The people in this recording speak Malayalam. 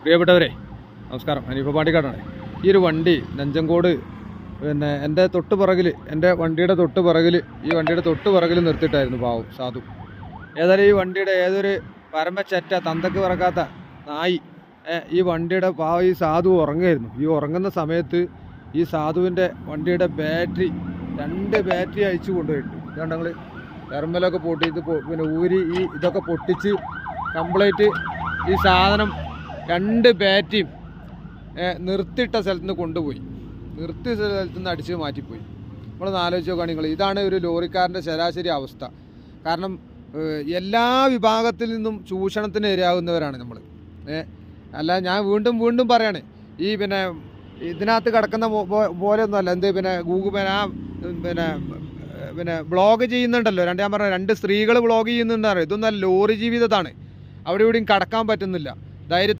പ്രിയപ്പെട്ടവരെ നമസ്കാരം. ഹനീഫ പാണ്ടിക്കാടാണ്. ഈ ഒരു വണ്ടി നഞ്ചങ്കോട് എൻ്റെ തൊട്ട് പിറകിൽ, എൻ്റെ വണ്ടിയുടെ തൊട്ട് പിറകിൽ, ഈ വണ്ടിയുടെ തൊട്ട് പിറകിൽ നിർത്തിയിട്ടായിരുന്നു പാവം സാധു. ഏതായാലും ഈ വണ്ടിയുടെ ഏതൊരു പരമച്ചറ്റ തന്തക്ക് പറക്കാത്ത നായി ഈ വണ്ടിയുടെ പാവം ഈ സാധു ഉറങ്ങുമായിരുന്നു. ഈ ഉറങ്ങുന്ന സമയത്ത് ഈ സാധുവിൻ്റെ വണ്ടിയുടെ രണ്ട് ബാറ്ററി അയച്ചു കൊണ്ടുപോയിട്ട് ഇതുകൊണ്ട് ഞങ്ങൾ തെർമലൊക്കെ പൊട്ടി ഇത് പിന്നെ ഊരി ഈ ഇതൊക്കെ പൊട്ടിച്ച് കംപ്ലീറ്റ് ഈ സാധനം രണ്ട് ബാറ്ററിയും നിർത്തിയിട്ട സ്ഥലത്ത് നിന്ന് കൊണ്ടുപോയി. നിർത്തിയ സ്ഥലത്ത് നിന്ന് അടിച്ച് മാറ്റിപ്പോയി. നമ്മളൊന്ന് ആലോചിച്ച് നോക്കുകയാണ് നിങ്ങൾ. ഇതാണ് ഒരു ലോറിക്കാരൻ്റെ ശരാശരി അവസ്ഥ. കാരണം എല്ലാ വിഭാഗത്തിൽ നിന്നും ചൂഷണത്തിന് ഇരയാകുന്നവരാണ് നമ്മൾ. അല്ല, ഞാൻ വീണ്ടും പറയാണ്, ഈ പിന്നെ ഇതിനകത്ത് കിടക്കുന്ന പോലെയൊന്നുമല്ല. എന്ത് പിന്നെ ഗൂഗിൾ പിന്നെ ബ്ലോഗ് ചെയ്യുന്നുണ്ടല്ലോ, ഞാൻ പറഞ്ഞ രണ്ട് സ്ത്രീകൾ ബ്ലോഗ് ചെയ്യുന്നുണ്ടല്ലോ. ഇതൊന്നും ലോറി ജീവിതത്താണ്. അവിടെ ഇവിടെയും കടക്കാൻ പറ്റുന്നില്ല. ധൈര്യം